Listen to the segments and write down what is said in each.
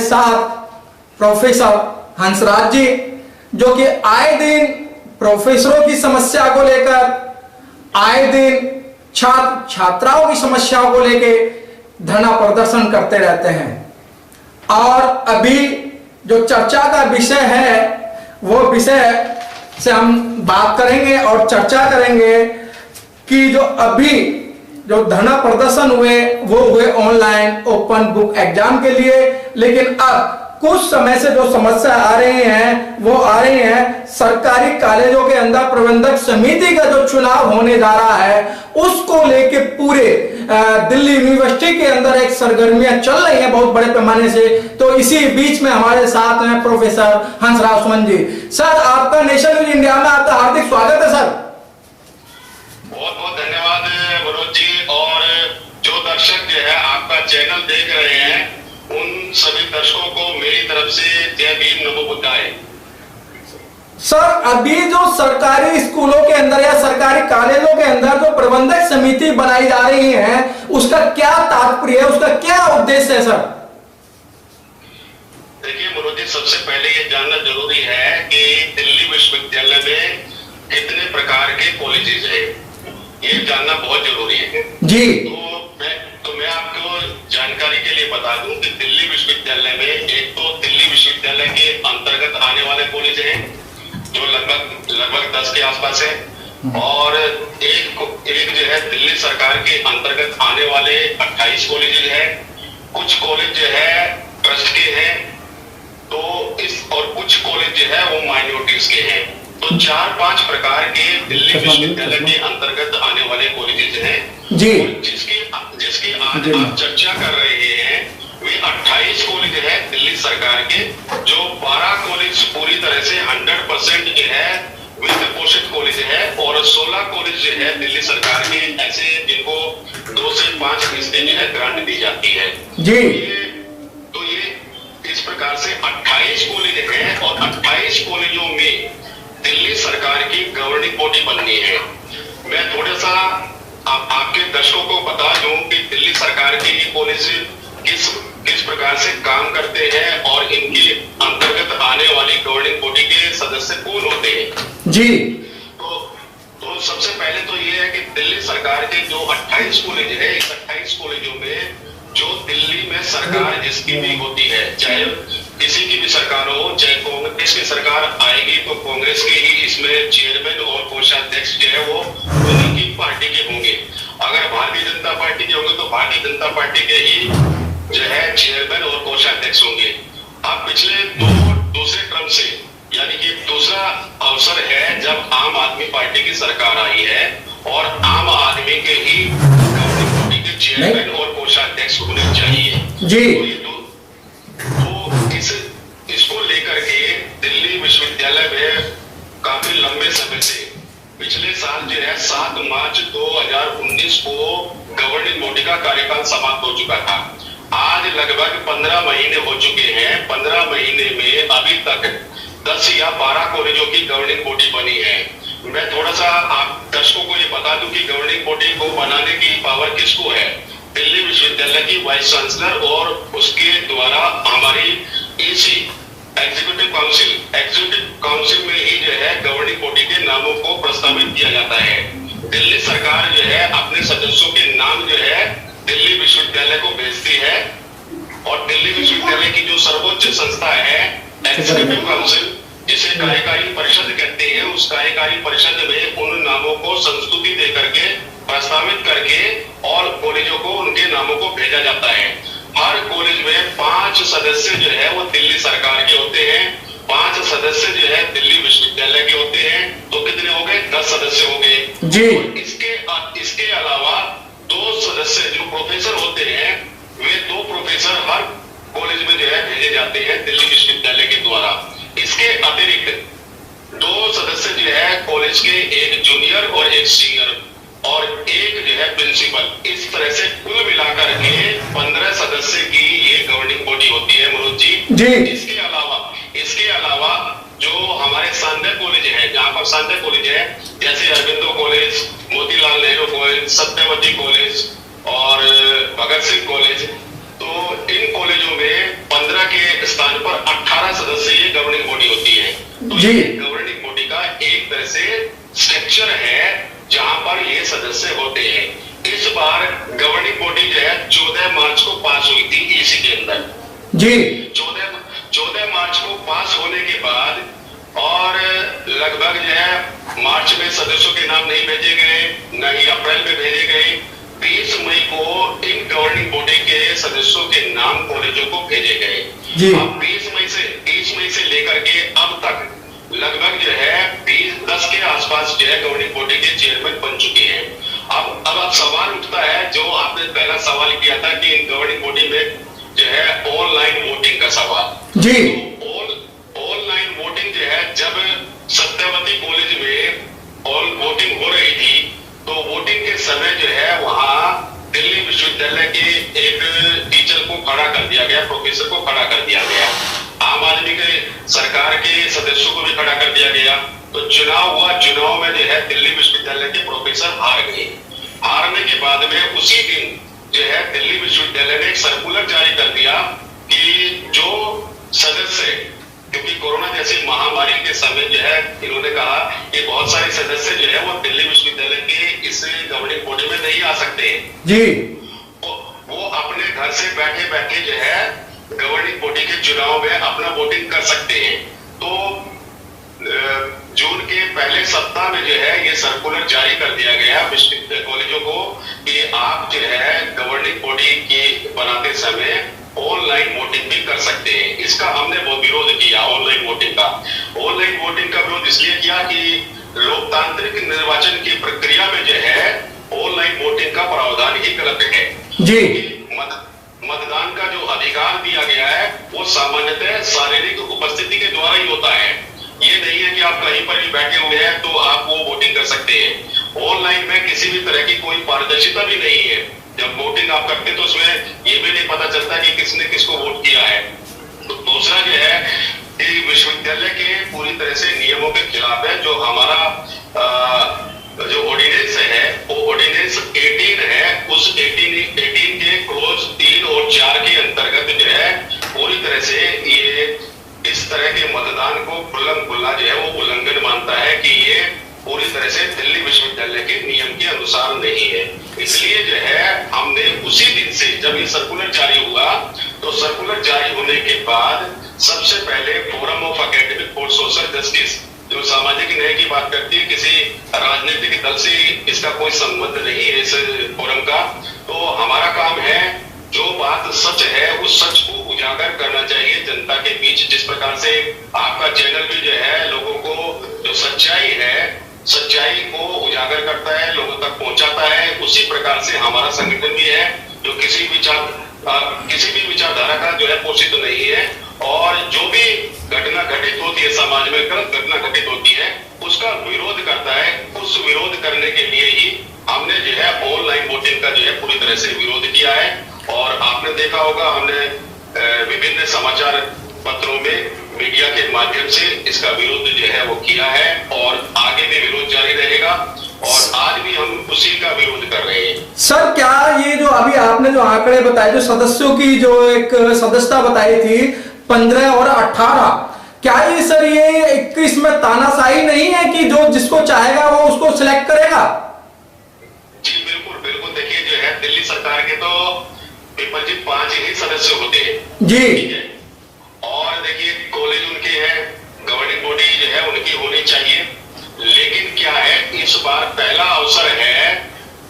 साथ प्रोफेसर हंसराज जी, जो कि आए दिन प्रोफेसरों की समस्या को लेकर, आए दिन छात्र छात्राओं की समस्याओं को लेकर धरना प्रदर्शन करते रहते हैं। और अभी जो चर्चा का विषय है वो विषय से हम बात करेंगे और चर्चा करेंगे कि जो अभी जो धरना प्रदर्शन हुए वो हुए ऑनलाइन ओपन बुक एग्जाम के लिए, लेकिन अब कुछ समय से जो समस्या आ रही हैं वो आ रही हैं सरकारी कॉलेजों के अंदर प्रबंधक समिति का जो चुनाव होने जा रहा है उसको लेके पूरे दिल्ली यूनिवर्सिटी के अंदर एक सरगर्मियां चल रही हैं बहुत बड़े पैमाने से। तो इसी बीच में हमारे साथ हैं प्रोफेसर हंसराज सुमन जी। सर, आपका नेशन न्यूज इंडिया में आपका हार्दिक स्वागत है। सर, बहुत बहुत धन्यवाद मनोज जी। और जो दर्शक जो है आपका चैनल देख रहे हैं उन सभी दर्शकों को मेरी तरफ से जय भीम नमो बुद्धाय। सर, अभी जो सरकारी स्कूलों के अंदर या सरकारी कॉलेजों के अंदर जो प्रबंधक समिति बनाई जा रही है उसका क्या तात्पर्य है, उसका क्या उद्देश्य है? सर देखिए मनोज जी, सबसे पहले ये जानना जरूरी है कि दिल्ली विश्वविद्यालय में कितने प्रकार के कॉलेजेस हैं, ये जानना बहुत जरूरी है जी। तो मैं आपको जानकारी के लिए बता दूं कि दिल्ली विश्वविद्यालय में एक तो दिल्ली विश्वविद्यालय के अंतर्गत आने वाले कॉलेज हैं जो लगभग 10 के आसपास है, और एक जो है दिल्ली सरकार के अंतर्गत आने वाले 28 कॉलेजेस है। कुछ कॉलेज जो है ट्रस्ट के हैं, तो और कुछ कॉलेज जो है वो माइनॉरिटीज के हैं। तो 4-5 प्रकार के दिल्ली विश्वविद्यालय के अंतर्गत आने वाले कॉलेजेस हैं जी। जिसकी आज आप चर्चा कर रहे हैं वे 28 कॉलेज है दिल्ली सरकार के, जो 12 कॉलेज पूरी तरह से 100% जो है वित्त पोषित कॉलेज है, और 16 कॉलेज जो है दिल्ली सरकार के ऐसे जिनको 2 से 5% जो है ग्रांट दी जाती है जी। तो ये इस प्रकार से 28 कॉलेज है, और 28 कॉलेजों में दिल्ली सरकार की गवर्निंग बॉडी बननी है। मैं थोड़ा सा आपके दर्शकों को बता दूं कि दिल्ली सरकार के ये कॉलेज किस प्रकार से काम करते हैं और इनके अंतर्गत आने वाली गवर्निंग बॉडी के सदस्य कौन होते हैं जी। तो सबसे पहले तो ये है कि दिल्ली सरकार के जो 28 कॉलेज है, इस 28 कॉलेजों में जो दिल्ली में सरकार जिसकी भी होती है, चाहे किसी की भी सरकार हो, चाहे कांग्रेस की सरकार आएगी तो कांग्रेस के ही इसमें चेयरमैन और कोषाध्यक्ष जो है वो उन्हीं की पार्टी के होंगे। अगर भारतीय जनता पार्टी के होंगे तो भारतीय जनता पार्टी के ही जो है चेयरमैन और कोषाध्यक्ष होंगे। अब पिछले दूसरे क्रम से, यानी कि दूसरा अवसर है जब आम आदमी पार्टी की सरकार आई है और आम आदमी के ही गवर्निंग बॉडी के चेयरमैन और कोषाध्यक्ष होने चाहिए जी। इसको लेकर के दिल्ली विश्वविद्यालय में काफी लंबे समय से, पिछले साल जो है 7 मार्च 2019 को गवर्निंग बॉडी का कार्यकाल समाप्त हो चुका था। आज लगभग 15 महीने हो चुके हैं। 15 महीने में अभी तक 10 या 12 कॉलेजों की गवर्निंग बॉडी बनी है। मैं थोड़ा सा आप दर्शकों को ये बता दूं कि गवर्निंग बॉडी को बनाने की पावर किसको है। दिल्ली विश्वविद्यालय की वाइस चांसलर और उसके द्वारा हमारी एसी एग्जीक्यूटिव काउंसिल में ही जो है गवर्निंग बॉडी के नामों को प्रस्तावित किया जाता है। दिल्ली सरकार जो है अपने सदस्यों के नाम जो है दिल्ली विश्वविद्यालय को भेजती है, और दिल्ली विश्वविद्यालय की जो सर्वोच्च संस्था है एग्जीक्यूटिव काउंसिल, जिसे कार्यकारी परिषद कहते हैं, उस कार्यकारी परिषद में उन नामों को संस्तुति दे करके प्रस्तावित करके और कॉलेजों को उनके नामों को भेजा जाता है। हर कॉलेज में 5 सदस्य जो है वो दिल्ली सरकार के होते हैं, 5 सदस्य जो है दिल्ली विश्वविद्यालय के होते हैं। तो कितने हो गए? 10 सदस्य हो गए जी। इसके अलावा 2 सदस्य जो प्रोफेसर होते हैं, वे 2 प्रोफेसर हर कॉलेज में जो है भेजे जाते हैं दिल्ली विश्वविद्यालय के द्वारा। इसके अतिरिक्त 2 सदस्य जो है कॉलेज के, एक जूनियर और एक सीनियर, और एक जो है प्रिंसिपल। इस तरह से कुल मिलाकर के 15 सदस्य की ये गवर्निंग बॉडी होती है मनोज जी। इसके अलावा जो हमारे सांध्य कॉलेज है, जहाँ पर सांध्य कॉलेज है, जैसे Aurobindo college, Motilal Nehru college, Satyavati college और भगत सिंह कॉलेज, तो इन कॉलेजों में 15 के जी। गवर्निंग बॉडी का एक तरह से स्ट्रक्चर है जहां पर ये सदस्य होते हैं। इस बार गवर्निंग बॉडी जो है 14 मार्च को पास हुई थी ईसी के अंदर जी। 14 मार्च को पास होने के बाद और लगभग जो है मार्च में सदस्यों के नाम नहीं भेजे गए, न ही अप्रैल में भेजे गए। 20 मई को इन गवर्निंग बॉडी के सदस्यों के नाम कॉलेजों को भेजे गए। जी। अब 20 मई से लेकर के अब तक लगभग जो है 10 के आसपास जो है गवर्निंग बॉडी के चेयरमैन बन चुके हैं। अब सवाल उठता है जो आपने पहला सवाल किया था कि इन गवर्निंग बॉडी में जो है ऑनलाइन वोटिंग का सवाल। जी। तो ऑनलाइन वोटिंग जो है जब सत्यवती कॉलेज में ऑल वोटिंग हो रही थी तो वोटिंग के समय जो है वहां दिल्ली विश्वविद्यालय के एक टीचर को खड़ा कर दिया गया, प्रोफेसर को खड़ा कर दिया गया, आम आदमी के सरकार के सदस्यों को भी खड़ा कर दिया गया। तो चुनाव हुआ, चुनाव में जो है दिल्ली विश्वविद्यालय के प्रोफेसर हार गए। हारने के बाद में उसी दिन जो है दिल्ली विश्वविद्यालय ने एक सर्कुलर जारी कर दिया कि जो सदस्य, क्योंकि कोरोना जैसी महामारी के समय जो है इन्होंने कहा कि बहुत सारे सदस्य जो है वो दिल्ली विश्वविद्यालय के इस गवर्निंग बॉडी में नहीं आ सकते जी। वो अपने घर से बैठे बैठे जो है गवर्निंग बॉडी के चुनाव में अपना वोटिंग कर सकते हैं। तो जून के पहले सप्ताह में जो है ये सर्कुलर जारी कर दिया गया विश्वविद्यालय कॉलेजों को कि आप जो है गवर्निंग बॉडी की बनाते समय ऑनलाइन वोटिंग भी कर सकते हैं। इसका हमने बहुत विरोध किया ऑनलाइन वोटिंग का। ऑनलाइन वोटिंग का विरोध इसलिए किया कि लोकतांत्रिक निर्वाचन की प्रक्रिया में जो है ऑनलाइन वोटिंग का प्रावधान ही गलत है जी। मतदान का जो अधिकार दिया गया है वो सामान्यतः शारीरिक उपस्थिति के द्वारा ही होता है। ये नहीं है कि आप कहीं पर भी बैठे हुए हैं तो आप वो वोटिंग कर सकते हैं। ऑनलाइन में किसी भी तरह की कोई पारदर्शिता भी नहीं है। जब वोटिंग आप करते तो उसमें ये भी नहीं पता चलता कि किसने किसको वोट किया है। तो दूसरा जो है कि विश्वविद्यालय के पूरी तरह से नियमों के खिलाफ है। जो हमारा जो ऑर्डिनेंस है वो ऑर्डिनेंस 18 है, उस 18 के क्लोज 3 और 4 के अंतर्गत जो है पूरी तरह से ये इस तरह के मतदान को खुल्लम खुल्ला जो है वो उल्लंघन मानता है कि ये पूरी तरह से दिल्ली विश्वविद्यालय के नियम के अनुसार नहीं है। इसलिए जो है हमने उसी दिन से जब ये सर्कुलर जारी हुआ तो सर्कुलर जारी होने के बाद सबसे पहले forum of academic for social justice जो सामाजिक न्याय की बात करती है, किसी राजनीतिक दल से इसका कोई संबंध नहीं है इस फोरम का। तो हमारा काम है जो बात सच है उस सच को उजागर करना चाहिए जनता के बीच। जिस प्रकार से आपका चैनल भी जो है लोगों को जो सच्चाई है सच्चाई को उजागर करता है, लोगों तक पहुंचाता है, उसी प्रकार से हमारा संगठन भी है जो किसी भी विचारधारा का जो है पोषित नहीं है। और जो भी घटना घटित होती है समाज में, गलत घटना घटित होती है उसका विरोध करता है। उस विरोध करने के लिए ही हमने जो है ऑनलाइन वोटिंग का जो है पूरी तरह से विरोध किया है। और आपने देखा होगा हमने विभिन्न समाचार पत्रों में मीडिया के माध्यम से इसका विरोध जो है वो किया है और आगे भी विरोध जारी रहेगा और आज भी हम उसी का विरोध कर रहे हैं। सर क्या ये जो अभी आपने जो आंकड़े बताए, जो सदस्यों की जो एक सदस्यता बताई थी 15 और 18, क्या ये सर ये 21 में तानाशाही नहीं है कि जो जिसको चाहेगा वो उसको सिलेक्ट करेगा? जी बिल्कुल बिल्कुल। देखिए जो है दिल्ली सरकार के तो पेपर जी 5 ही सदस्य होते हैं जी। ठीक है। और देखिए कॉलेज उनके हैं, गवर्निंग बॉडी जो है उनकी होनी चाहिए। लेकिन क्या है इस बार पहला अवसर है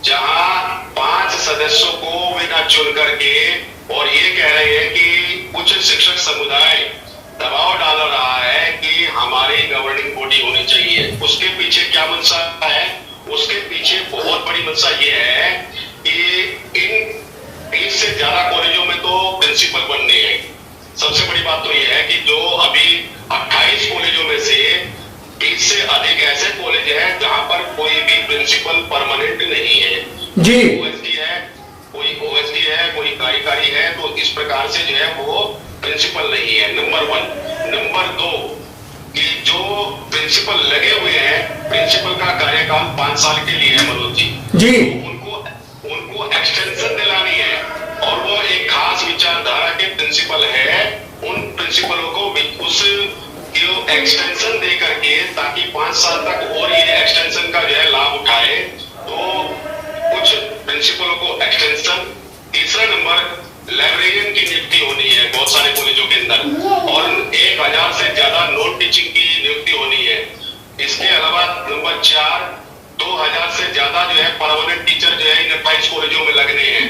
जहां 5 सदस्यों को बिना चुन करके और ये कह रहे हैं कि उच्च शिक्षक समुदाय दबाव डाल रहा है कि हमारी गवर्निंग बॉडी होनी चाहिए। उसके पीछे क्या मंशा है? उसके पीछे बहुत बड़ी मंशा ये है कि इन 20 से ज्यादा कॉलेजों में तो प्रिंसिपल बनने हैं। सबसे बड़ी बात तो यह है कि जो अभी 28 कॉलेजों में से 20 से अधिक ऐसे कॉलेज हैं जहां पर कोई भी प्रिंसिपल परमानेंट नहीं है जी। ओएसडी है, कोई ओएसडी है, कोई कार्यकारी है। तो इस प्रकार से जो है वो प्रिंसिपल नहीं है, नंबर 1। नंबर 2 कि जो प्रिंसिपल लगे हुए हैं, प्रिंसिपल का कार्यकाल 5 साल के लिए है मनोज जी। उनको एक्सटेंशन दिलानी है और वो एक खास विचारधारा के प्रिंसिपल है। उन प्रिंसिपलों को उस एक्सटेंशन दे करके ताकि 5 साल तक और ये एक्सटेंशन का जो है लाभ उठाए, तो कुछ प्रिंसिपलों को एक्सटेंशन। तीसरा नंबर, लाइब्रेरियन की नियुक्ति होनी है बहुत सारे कॉलेजों के अंदर, और 1000 से ज्यादा नॉन टीचिंग की नियुक्ति होनी है। इसके अलावा नंबर 4, 2000 से ज्यादा जो है परमानेंट टीचर जो है इन 28 कॉलेजों में लगने हैं।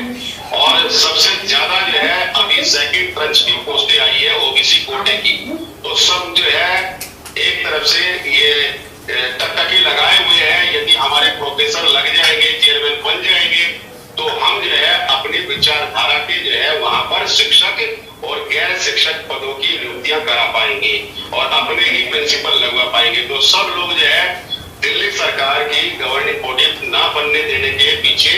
और सबसे ज्यादा जो है अभी सेकंड ट्रंच की पोस्टें आई है ओबीसी कोटे की। तो सब जो है एक तरफ से ये टकटकी लगाए हुए हैं, यदि हमारे प्रोफेसर लग जाएंगे, चेयरमैन बन जाएंगे, तो हम जो है अपनी विचारधारा के जो है वहां पर शिक्षक और गैर शिक्षक पदों की नियुक्तियां करा पाएंगे और अपने ही प्रिंसिपल लगवा पाएंगे। तो सब लोग जो है दिल्ली सरकार की गवर्निंग बॉडी ना बनने देने के पीछे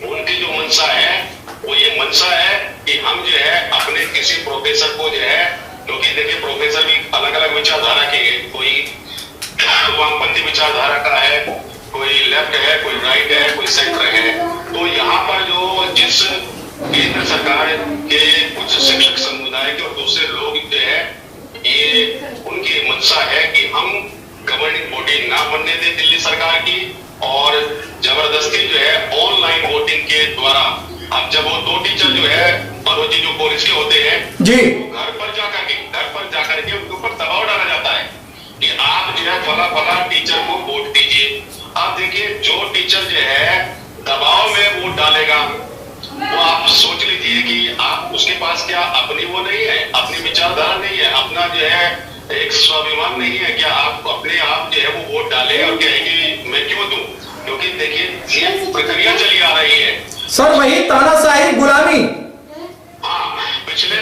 उनकी जो मंशा है वो ये मंशा है कि हम जो है अपने किसी प्रोफेसर को जो है, क्योंकि देखिए प्रोफेसर भी अलग अलग विचारधारा के, कोई वामपंथी विचारधारा का है, कोई लेफ्ट है, कोई राइट है, कोई सेंटर है। तो यहाँ पर जो जिस केंद्र सरकार के कुछ शिक्षक समुदाय के और दूसरे लोग जो है, ये उनकी मंशा है कि हम गवर्निंग बॉडी ना बनने दें दिल्ली सरकार की, और जबरदस्ती जो है ऑनलाइन वोटिंग के द्वारा, अब जब वो 2 टीचर जो है मनोज जी जो पुलिस के होते हैं जी, घर पर जाकर के उनके ऊपर दबाव डाला जाता है कि आप जो है फला टीचर को वोट दीजिए। आप देखिए जो टीचर जो है दबाव में वोट डालेगा, तो आप सोच लीजिए कि आप उसके पास क्या अपनी वो नहीं है, अपनी विचारधारा नहीं है, अपना जो है एक स्वाभिमान नहीं है, क्या आप अपने आप जो है वो वोट डाले और कहेंगे मैं क्यों दूं? क्योंकि देखिए ये प्रक्रिया चली आ रही है सर, वही तानाशाही गुलामी। हाँ, पिछले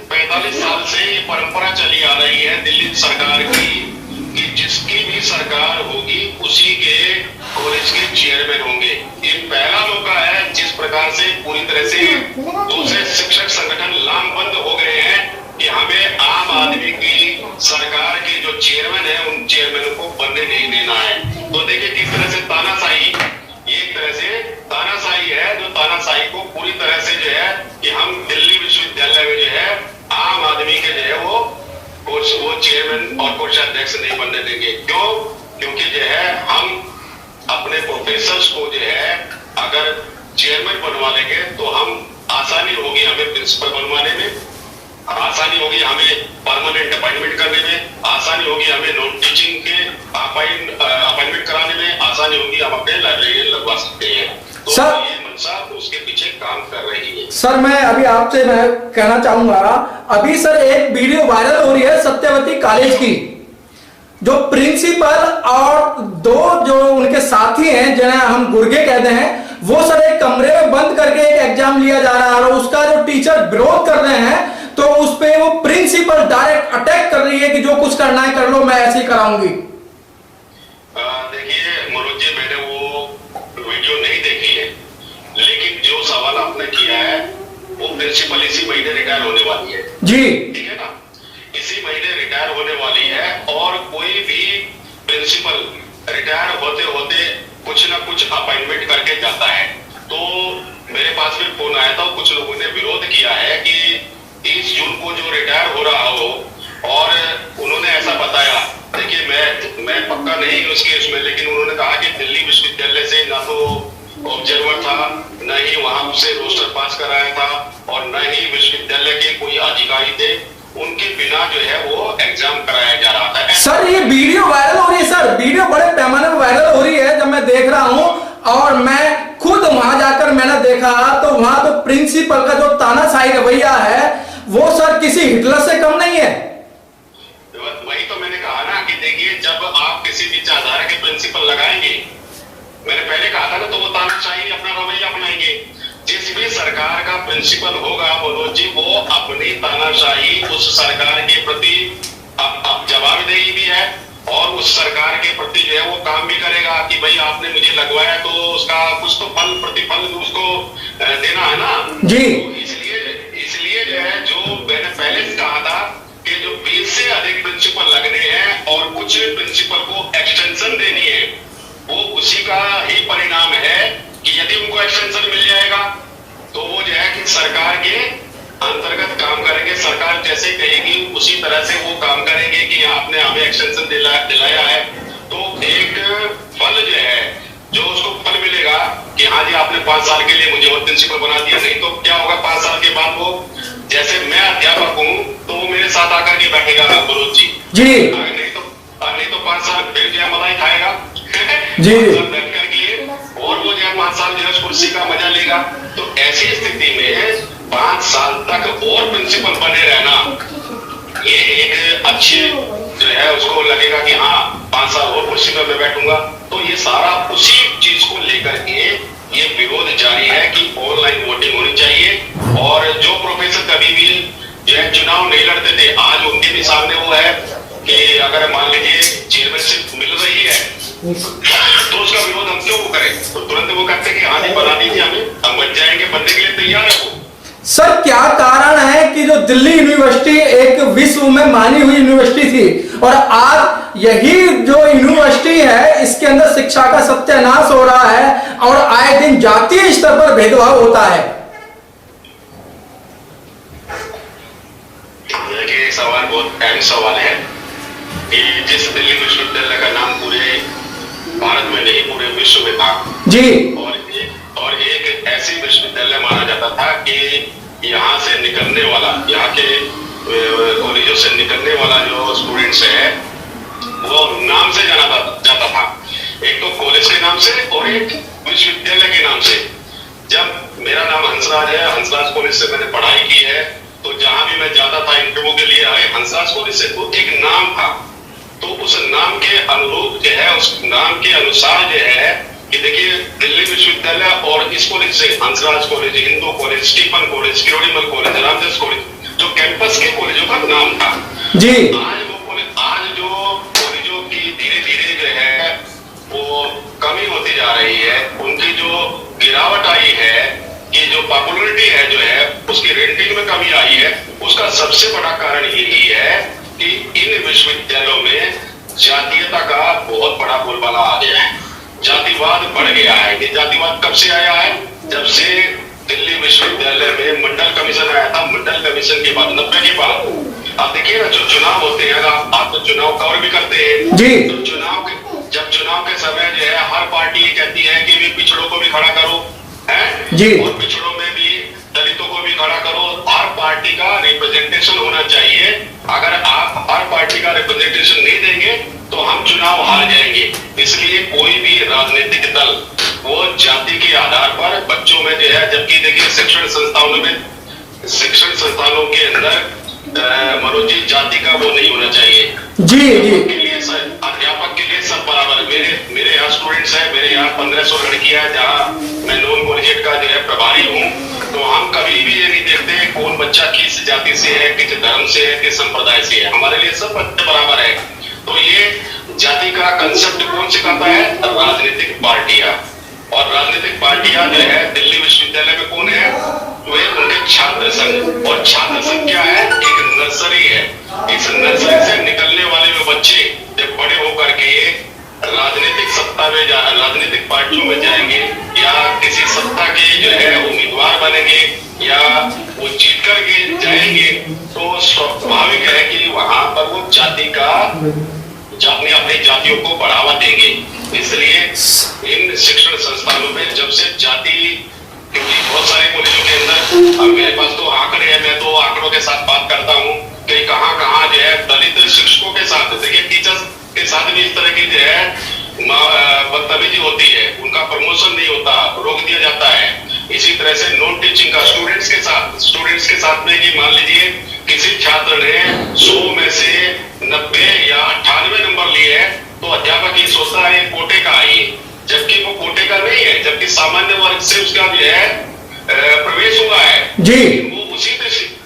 45 साल से ये परंपरा चली आ रही है दिल्ली सरकार की कि जिसकी भी सरकार होगी उसी के कॉलेज के चेयरमैन होंगे। ये पहला मौका है जिस प्रकार से पूरी तरह से दूसरे शिक्षक संगठन लामबंद हो गए हैं कि हमें आम आदमी की सरकार के जो चेयरमैन है उन चेयरमैनों को बनने नहीं देना है। तो देखिए किस तरह से तानाशाही, एक तरह से तानाशाही है, जो तानाशाही को पूरी तरह से जो है कि हम दिल्ली विश्वविद्यालय में जो है आम आदमी के जो है वो चेयरमैन और कोषाध्यक्ष नहीं बनने देंगे। क्यों? क्योंकि जो है हम अपने प्रोफेसर्स को जो है अगर चेयरमैन बनवा लेंगे तो हम आसानी होगी हमें प्रिंसिपल बनवाने में, आसानी होगी हमें परमानेंट अपॉइंटमेंट करने में, आसानी होगी हमें नॉन टीचिंग के अपॉइंटमेंट कराने में, आसानी होगी हम अपने लाइब्रेरियन लगवा सकते हैं। तो सर, ये मंशा उसके पीछे काम कर रही है। सर मैं अभी आपसे मैं कहना चाहूंगा, अभी सर एक वीडियो वायरल हो रही है सत्यवती कॉलेज की, जो प्रिंसिपल और 2 जो उनके साथी हैं जिन्हें हम गुर्गे कहते हैं, वो सर एक कमरे में बंद करके एक एग्जाम लिया जा रहा है और उसका जो टीचर विरोध कर रहे हैं तो उस पे वो प्रिंसिपल डायरेक्ट अटैक कर रही है कि जो कुछ करना है कर लो, मैं ऐसे ही कराऊंगी। देखिए मनोज जी, मैंने वो वीडियो नहीं देखी है, लेकिन जो सवाल आपने किया है वो प्रिंसिपल इसी महीने रिटायर होने वाली है जी, ठीक है ना, इसी महीने रिटायर होने वाली है। और कोई भी प्रिंसिपल रिटायर होते होते कुछ ना कुछ अपॉइंटमेंट करके जाता है। तो मेरे पास भी फोन आया था, कुछ लोगों ने विरोध किया है कि 30 जून को जो रिटायर हो रहा हो, और उन्होंने ऐसा बताया, देखिए मैं पक्का नहीं उसके उसमें, लेकिन उन्होंने कहा कि दिल्ली विश्वविद्यालय से ना तो ऑब्जर्वर था, न ही वहां से रोस्टर पास कराया था, और न ही विश्वविद्यालय के कोई अधिकारी थे, उनके बिना जो है वो एग्जाम कराया जा रहा था। सर ये वीडियो वायरल हो रही है, सर वीडियो बड़े पैमाने पर वायरल हो रही है, जब मैं देख रहा हूं और मैं खुद वहां जाकर मैंने देखा तो वहां तो प्रिंसिपल का जो तानाशाही रवैया है वो सर किसी हिटलर से कम नहीं है। वही तो मैंने कहा ना कि देखिए जब आप किसी विचारधारा के प्रिंसिपल लगाएंगे, मैंने पहले कहा था ना, तो वो तानाशाही अपना रवैया अपनाएंगे। जिस भी सरकार का प्रिंसिपल होगा मनोज जी, वो अपनी तानाशाही उस सरकार के प्रति अब जवाबदेही भी है और उस सरकार के प्रति जो है वो काम भी करेगा कि भाई आपने मुझे लगवाया तो उसका कुछ तो प्रतिफल उसको देना है ना जी। तो इसलिए जो है, जो मैंने पहले कहा था कि जो 20 से अधिक प्रिंसिपल लगने हैं और कुछ प्रिंसिपल को एक्सटेंशन देनी है, वो उसी का ही परिणाम है कि यदि उनको एक्सटेंशन मिल जाएगा तो वो जो है कि सरकार के अंतर्गत काम करेंगे, सरकार जैसे कहेगी उसी तरह से वो काम करेंगे कि आपने हमें एक्सटेंशन दिलाया है तो एक फल जो है, जो उसको फल मिलेगा कि हाँ जी आपने 5 साल के लिए मुझे और प्रिंसिपल बना दिया। नहीं तो क्या होगा, 5 साल के बाद वो, जैसे मैं अध्यापक हूँ तो वो मेरे साथ आकर के बैठेगा मनोज जी, नहीं तो 5 साल फिर जो है मलाई खाएगा जी बैठ करके, और वो जो है 5 साल जो है कुर्सी का मजा लेगा। तो ऐसी स्थिति में 5 साल तक और प्रिंसिपल बने रहना, ये एक अच्छे जो है उसको लगेगा कि हाँ 5 साल और कुर्सी पर मैं बैठूंगा। तो ये सारा उसी चीज को लेकर के ये विरोध जारी है कि ऑनलाइन वोटिंग होनी चाहिए। और जो प्रोफेसर कभी भी जो है चुनाव नहीं लड़ते थे, आज उनके भी सामने वो है कि अगर मान लीजिए चेयरमैनशिप मिल रही है तो उसका विरोध हम क्यों करें, तो तुरंत वो कहते हैं कि हाँ जी बना दीजिए हमें, हम बन जाएंगे, बनने के लिए तैयार है वो। सर क्या कारण है कि जो दिल्ली यूनिवर्सिटी एक विश्व में मानी हुई यूनिवर्सिटी थी और आज यही जो यूनिवर्सिटी है इसके अंदर शिक्षा का सत्यानाश हो रहा है और आए दिन जातीय स्तर पर भेदभाव होता है? ये सवाल बहुत अहम सवाल है कि जिस दिल्ली विश्वविद्यालय का नाम पूरे भारत में नहीं पूरे विश्व में था जी, और एक ऐसी विश्वविद्यालय माना जाता था कि यहाँ से निकलने वाला, यहाँ के कॉलेजों से निकलने वाला जो स्टूडेंट्स है वो नाम से जाना जाता था, एक तो कॉलेज के नाम से और एक विश्वविद्यालय के नाम से। जब मेरा नाम हंसराज है, हंसराज कॉलेज से मैंने पढ़ाई की है, तो जहां भी मैं जाता था इंटरव्यू के लिए आए हंसराज कॉलेज से, तो एक नाम था, तो उस नाम के अनुरूप जो है, उस नाम के अनुसार जो है कि देखिए दिल्ली विश्वविद्यालय और इस कॉलेज से Hansraj College, Hindu College, Stephen College, Kirorimal College, Ramdas College, जो कैंपस के कॉलेजों का नाम था जी। आज वो कॉलेज, आज जो कॉलेजों की धीरे धीरे जो है वो कमी होती जा रही है, उनकी जो गिरावट आई है, कि जो पॉपुलरिटी है जो है उसकी रेटिंग में कमी आई है, उसका सबसे बड़ा कारण यही है कि इन विश्वविद्यालयों में जातीयता का बहुत बड़ा बोलबाला आ गया है, जातिवाद बढ़ गया है। ये जातिवाद कब से आया है? जब से दिल्ली विश्वविद्यालय में मंडल कमीशन आया था, मंडल कमीशन के बाद 90 के बाद आप देखिए ना जो चुनाव होते हैं, आप तो चुनाव कवर भी करते हैं जी, तो जब चुनाव के समय जो है हर पार्टी कहती है कि भी पिछड़ों को भी खड़ा करो है जी, और पिछड़ों में भी दलितों को भी खड़ा करो, हर पार्टी का रिप्रेजेंटेशन होना चाहिए। अगर आप हर पार्टी का रिप्रेजेंटेशन नहीं देंगे तो हम चुनाव हार जाएंगे। इसलिए कोई भी राजनीतिक दल वो जाति के आधार पर बच्चों में जो है, जबकि देखिए शिक्षण संस्थानों के अंदर मनोज जी जाति का वो नहीं होना चाहिए जी जी, अध्यापक के लिए सब बराबर। मेरे यहाँ स्टूडेंट्स हैं, मेरे यहाँ 1500 लड़कियां हैं, जहाँ मैं नॉन कॉलेजिएट का जो है प्रभारी हूँ, तो हम कभी भी ये नहीं देखते कौन बच्चा किस जाति से है, किस धर्म से है, किस संप्रदाय से है, हमारे लिए सब बच्चे बराबर है। तो ये जाति का कंसेप्ट कौन सिखाता है? राजनीतिक पार्टियां। और राजनीतिक पार्टियां जो है दिल्ली विश्वविद्यालय में कौन है? वे उनके छात्र संघ, और छात्र संघ क्या है? एक नर्सरी है। इस नर्सरी से निकलने वाले वो बच्चे जब बड़े होकर के राजनीतिक सत्ता में राजनीतिक पार्टियों में जाएंगे या किसी सत्ता के जो है उम्मीदवार बनेंगे या वो जीत करके जाएंगे, तो स्वाभाविक है कि वहां पर वो जाति का अपनी जातियों को बढ़ावा देंगे। इसलिए इन शिक्षण संस्थानों में जब से जाति, क्योंकि बहुत सारे कॉलेजों के अंदर अब मेरे पास तो आंकड़े हैं, मैं तो आंकड़ों के साथ बात करता हूँ कि कहाँ कहाँ जो है दलित शिक्षकों के साथ, देखिए टीचर्स के साथ भी इस तरह की जो है बदतमीजी होती है, उनका प्रमोशन नहीं होता, रोक दिया जाता है। इसी तरह से नॉन टीचिंग का स्टूडेंट्स के साथ में कि मान लीजिए किसी छात्र ने 100 में से 90 या 98 नंबर लिए हैं, तो अध्यापक ये सोचता है कोटे का आई, जबकि वो कोटे का नहीं है, जबकि सामान्य वर्ग से उसका जो है प्रवेश हुआ है जी। वो उसी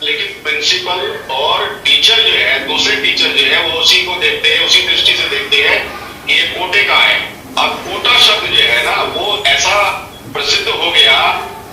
लेकिन प्रिंसिपल और टीचर जो है, दूसरे टीचर जो है वो उसी को देखते हैं, उसी दृष्टि से देखते हैं कि ये कोटे का है। अब कोटा शब्द जो है ना वो ऐसा प्रसिद्ध हो गया,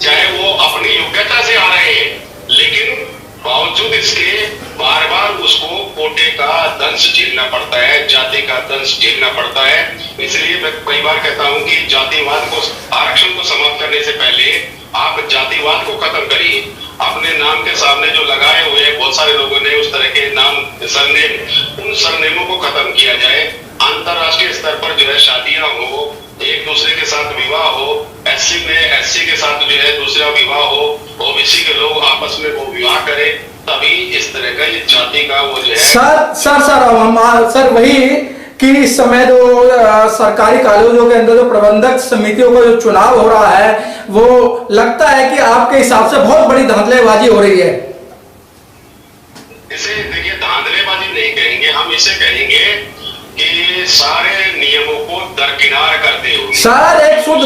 चाहे वो अपनी योग्यता से आ रहे हैं, लेकिन बावजूद इसके बार बार उसको कोटे का दंश झेलना पड़ता है, जाति का दंश झेलना पड़ता है। इसलिए मैं कई बार कहता हूं कि जातिवाद को, आरक्षण को समाप्त करने से पहले आप जातिवाद को खत्म करिए अपने नाम के सामने जो लगाए हुए हैं बहुत सारे लोगों ने उस तरह के नाम सरनेम, उन सरनेमों को खत्म किया जाए। अंतरराष्ट्रीय स्तर पर जो है शादियां हो, एक दूसरे के साथ विवाह हो, एससी में एससी के साथ जो है दूसरा विवाह हो, ओबीसी के लोग आपस में वो विवाह करें, तभी इस तरह का ये जाति का वो जो है सर वही कि इस समय जो सरकारी कॉलेजों के अंदर जो प्रबंधक समितियों का जो चुनाव हो रहा है, वो लगता है कि आपके हिसाब से बहुत बड़ी धांधलेबाजी हो रही है। इसे देखिए धांधलेबाजी नहीं कहेंगे हम, इसे कहेंगे कि सारे नियमों को दरकिनार करते हुए। सर एक शुद्ध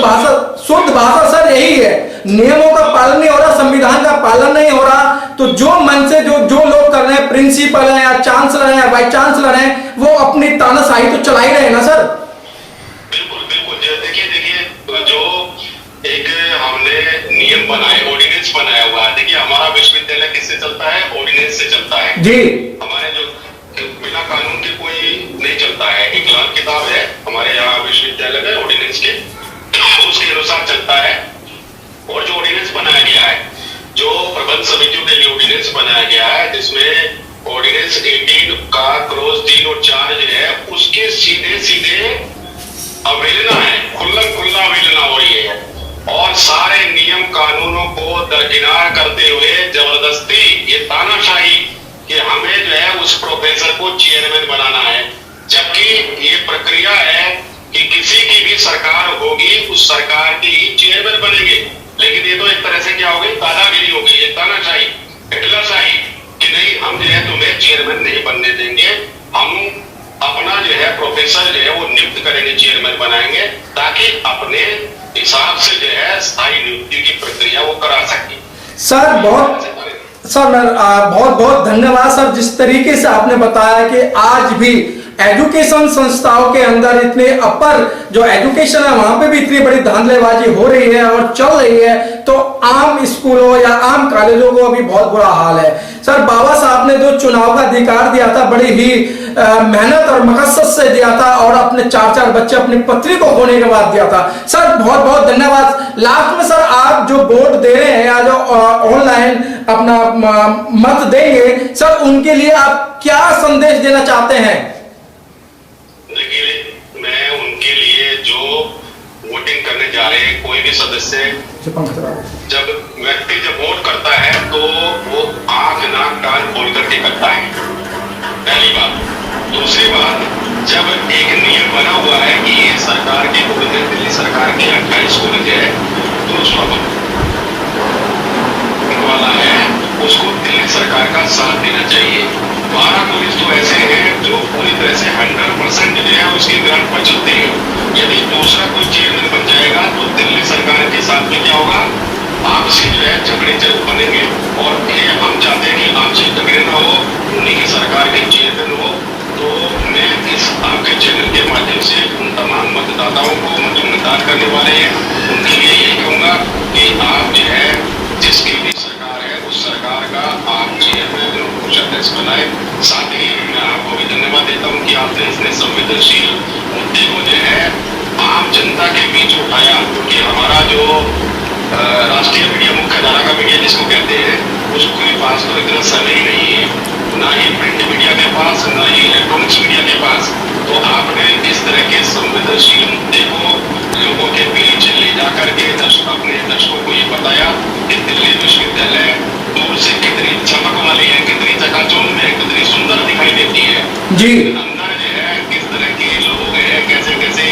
भाषा सर यही है, नियमों का पालन नहीं हो रहा, संविधान का पालन नहीं हो रहा, तो जो मन से जो लोग कर रहे हैं, प्रिंसिपल हैं या चांसलर हैं या वाइस चांसलर हैं, वो अपनी तानाशाही तो चला ही रहे हैं ना सर। बिल्कुल बिल्कुल, देखिए जो एक हमने नियम बनाए, ऑर्डिनेंस बनाया हुआ है। देखिए हमारा विश्वविद्यालय किससे चलता है? ऑर्डिनेंस से चलता है जी। हमारे जो बिना कानून के कोई नहीं चलता है। एक लाल किताब है हमारे यहाँ विश्वविद्यालय में ऑर्डिनेंस के, उसके अनुसार चलता है। और जो ऑर्डिनेंस बनाया गया है, जो प्रबंध समितियों के लिए ऑर्डिनेंस बनाया गया है, जिसमें ऑर्डिनेंस 18 का क्लोज 3 और 4 जो है उसके सीधे सीधे अवहेलना है, खुल्ला अवहेलना हो रही है। और सारे नियम कानूनों को दरकिनार करते हुए जबरदस्ती ये तानाशाही कि हमें जो है उस प्रोफेसर को चेयरमैन बनाना है, जबकि ये प्रक्रिया है कि किसी की भी सरकार होगी उस सरकार की ही चेयरमैन बनेंगे। लेकिन ये तो एक तरह से क्या हो गई, दादागिरी हो गई, ये तानाशाही, हिटलरशाही कि नहीं हम जो है तुम्हें चेयरमैन नहीं बनने देंगे, हम अपना जो है प्रोफेसर जो है वो नियुक्त करेंगे, चेयरमैन बनाएंगे, ताकि अपने हिसाब से जो है स्थायी नियुक्ति की प्रक्रिया वो करा सके। सर बहुत बहुत धन्यवाद सर, जिस तरीके से आपने बताया कि आज भी एजुकेशन संस्थाओं के अंदर इतने अपर जो एजुकेशन है वहां पे भी इतनी बड़ी धांधलेबाजी हो रही है और चल रही है, तो आम स्कूलों या आम कॉलेजों को अभी बहुत बुरा हाल है। सर बाबा साहब ने जो चुनाव का अधिकार दिया था, बड़ी ही मेहनत और मकसद से दिया था, और अपने 4 बच्चे अपनी पत्नी को होने के बाद दिया था। सर बहुत बहुत धन्यवाद। लास्ट में सर आप जो वोट दे रहे हैं या जो ऑनलाइन अपना मत देंगे, सर उनके लिए आप क्या संदेश देना चाहते हैं? देखिए मैं उनके लिए जो वोटिंग करने जा रहे हैं, कोई भी सदस्य जब व्यक्ति जब वोट करता है तो वो आंख नाक कान खोल करके करता है, पहली बात। दूसरी बात, जब एक नियम बना हुआ है कि ये सरकार के दिल्ली सरकार के 28 कॉलेज है, तो वाला है उसको दिल्ली सरकार का साथ देना चाहिए। 12 कॉलेज तो ऐसे हैं जो पूरी तरह से 100% जो है उसकी ग्रांट पर चलते हैं। यदि दूसरा कोई चेयरमैन बन जाएगा तो दिल्ली सरकार के साथ में क्या होगा, आपसी जो है झगड़े जरूर बनेंगे। और ये हम चाहते हैं कि आपसी झगड़े ना हो, उन्हीं की सरकार के चेयरमैन हो। तो मैं इस आपके चैनल के माध्यम से उन तमाम मतदाताओं को, जो मतदान करने वाले हैं, उनके लिए यही कहूंगा कि आप जो है जिसकी भी सरकार है उस सरकार का आप चेयरमैन अध्यक्ष बनाए। साथ ही मैं आपको भी धन्यवाद देता हूँ कि आपने इतने संवेदनशील मुद्दे को जो है आम जनता के बीच उठाया, क्योंकि हमारा जो राष्ट्रीय मीडिया, मुख्य धारा का मीडिया जिसको कहते हैं, उसके पास तो इतना समय ही नहीं है, ना ही प्रिंट मीडिया के पास, ना ही इलेक्ट्रॉनिक्स मीडिया के पास। तो आपने इस तरह के संवेदनशील मुद्दे को लोगों के बीच ले जा करके अपने दर्शकों को ये बताया कि दिल्ली विश्वविद्यालय दूर से कितनी चमक वाली है, कितनी चकाचौंध है, कितनी सुंदर दिखाई देती है जी। अंदर जो है किस तरह के लोग हैं, कैसे कैसे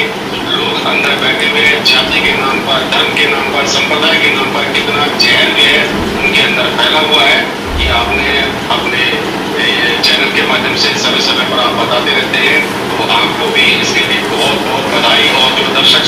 लोग अंदर बैठे हुए हैं, जाति के नाम पर, धर्म के नाम पर, संप्रदाय के नाम पर, कितना जहर जो है उनके अंदर फैला हुआ है, कि आपने अपने चैनल के माध्यम से समय समय पर आप बताते रहते हैं। तो आपको भी इसके लिए बहुत बहुत बधाई, और जो दर्शक